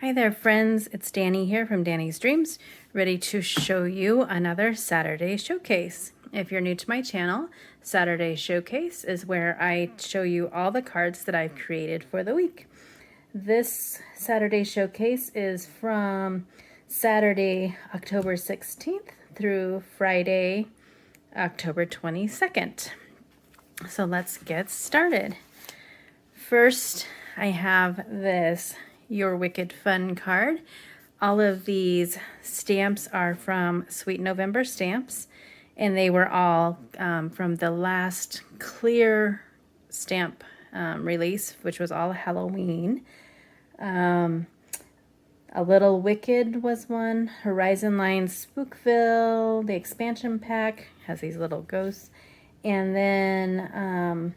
Hi there, friends. It's Danny here from Danny's Dreams, ready to show you another Saturday showcase. If you're new to my channel, Saturday Showcase is where I show you all the cards that I've created for the week. This Saturday Showcase is from Saturday, October 16th through Friday, October 22nd. So let's get started. First, I have this Your Wicked Fun card. All of these stamps are from Sweet November Stamps, and they were all from the last clear stamp release, which was all Halloween. A Little Wicked was one. Horizon Line Spookville, the expansion pack, has these little ghosts. And then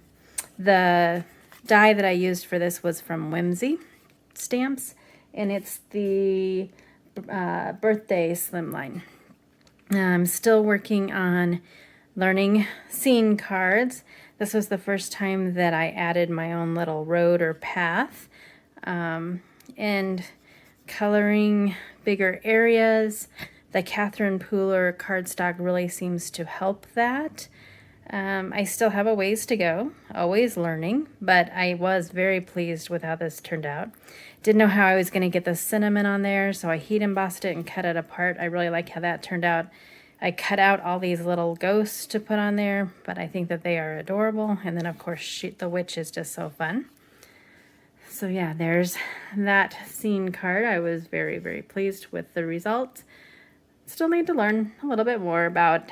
the die that I used for this was from Whimsy Stamps, and it's the birthday slimline. I'm still working on learning scene cards. This was the first time that I added my own little road or path, and coloring bigger areas. The Catherine Pooler cardstock really seems to help that. I still have a ways to go, always learning, but I was very pleased with how this turned out. Didn't know how I was going to get the cinnamon on there, so I heat embossed it and cut it apart. I really like how that turned out. I cut out all these little ghosts to put on there, but I think that they are adorable. And then, of course, the witch is just so fun. So yeah, there's that scene card. I was very, very pleased with the result. Still need to learn a little bit more about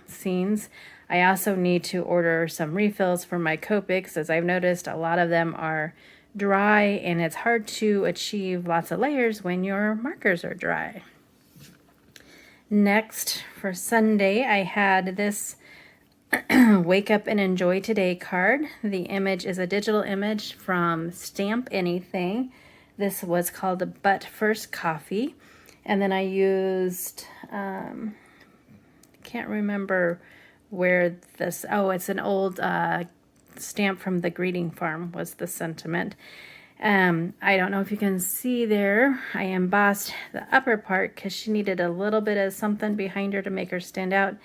scenes. I also need to order some refills for my Copics, as I've noticed a lot of them are dry and it's hard to achieve lots of layers when your markers are dry. Next, for Sunday, I had this Wake Up and Enjoy Today card. The image is a digital image from Stamp Anything. This was called But First Coffee. And then I used, can't remember where this, it's an old stamp from the Greeting Farm was the sentiment. I don't know if you can see there, I embossed the upper part because she needed a little bit of something behind her to make her stand out.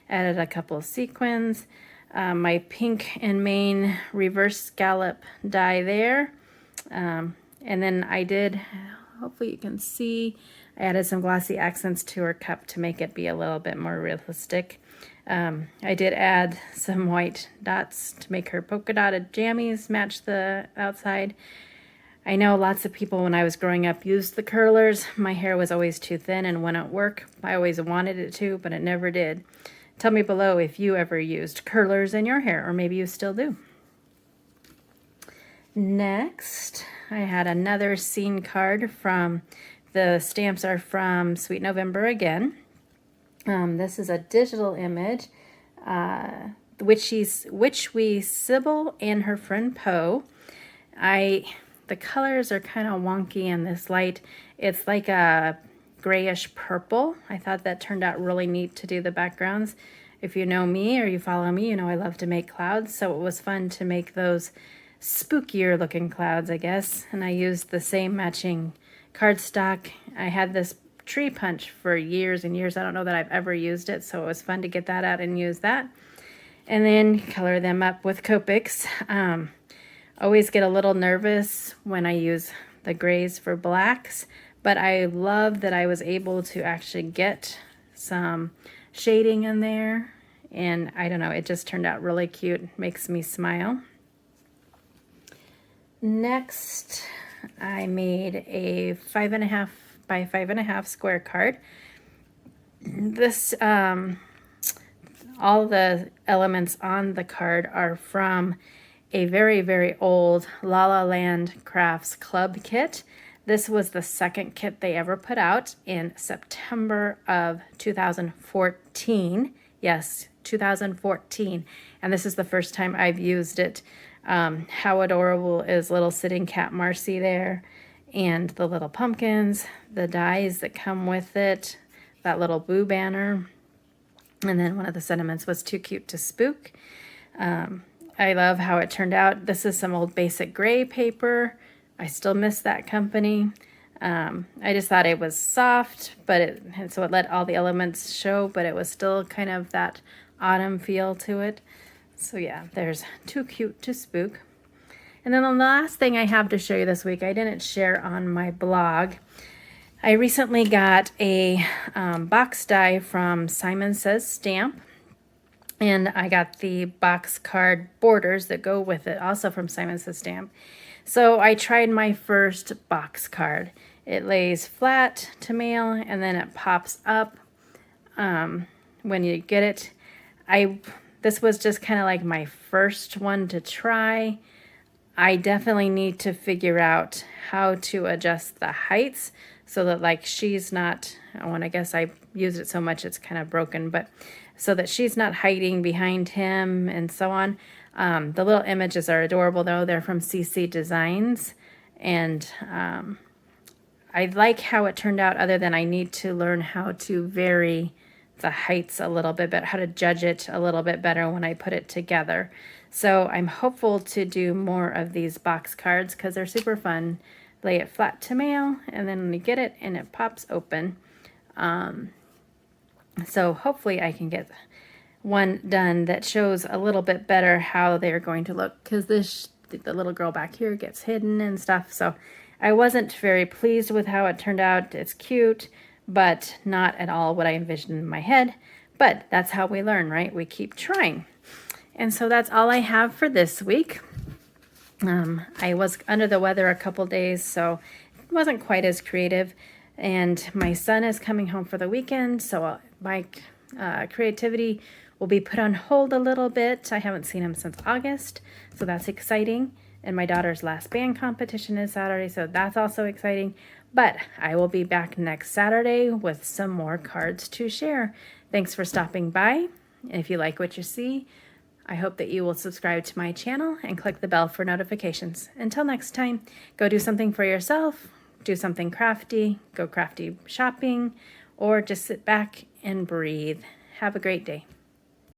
Added a couple of sequins. My pink and main reverse scallop die there. And then I did, hopefully you can see, I added some glossy accents to her cup to make it be a little bit more realistic. I did add some white dots to make her polka dotted jammies match the outside. I know lots of people when I was growing up used the curlers. My hair was always too thin and wouldn't work. I always wanted it to, but it never did. Tell me below if you ever used curlers in your hair, or maybe you still do. Next, I had another scene card from, the stamps are from Sweet November again. This is a digital image, Witchy Sybil and her friend Poe. The colors are kind of wonky in this light. It's like a grayish purple. I thought that turned out really neat to do the backgrounds. If you know me or you follow me, you know I love to make clouds, so it was fun to make those spookier looking clouds, I guess. And I used the same matching cardstock. I had this tree punch for years and years. I don't know that I've ever used it, so it was fun to get that out and use that. And then color them up with Copics. Always get a little nervous when I use the grays for blacks, but I love that I was able to actually get some shading in there, and I don't know, it just turned out really cute. Makes me smile. Next, I made a 5.5 by 5.5 square card. This all the elements on the card are from a very, very old La La Land Crafts Club kit. This was the second kit they ever put out in September of 2014. Yes, 2014. And this is the first time I've used it. How adorable is little sitting cat Marcy there, and the little pumpkins, the dies that come with it, that little boo banner. And then one of the sentiments was too cute to spook. I love how it turned out. This is some old basic gray paper. I still miss that company. I just thought it was soft, but so it let all the elements show, but it was still kind of that autumn feel to it. So yeah, there's Too Cute to Spook. And then the last thing I have to show you this week, I didn't share on my blog. I recently got a box die from Simon Says Stamp. And I got the box card borders that go with it, also from Simon Says Stamp. So I tried my first box card. It lays flat to mail, and then it pops up when you get it. This was just kind of like my first one to try. I definitely need to figure out how to adjust the heights so that like she's not, I guess I used it so much it's kind of broken, but so that she's not hiding behind him and so on. The little images are adorable though. They're from CC Designs, and I like how it turned out, other than I need to learn how to vary the heights a little bit, but how to judge it a little bit better when I put it together. So I'm hopeful to do more of these box cards because they're super fun. Lay it flat to mail, and then when you get it and it pops open. So hopefully I can get one done that shows a little bit better how they're going to look, because the little girl back here gets hidden and stuff. So I wasn't very pleased with how it turned out. It's cute, but not at all what I envisioned in my head. But that's how we learn, right? We keep trying. And so that's all I have for this week. I was under the weather a couple days, so it wasn't quite as creative. And my son is coming home for the weekend, so my creativity will be put on hold a little bit. I haven't seen him since August, so that's exciting. And my daughter's last band competition is Saturday, so that's also exciting. But I will be back next Saturday with some more cards to share. Thanks for stopping by. If you like what you see, I hope that you will subscribe to my channel and click the bell for notifications. Until next time, go do something for yourself, do something crafty, go crafty shopping, or just sit back and breathe. Have a great day.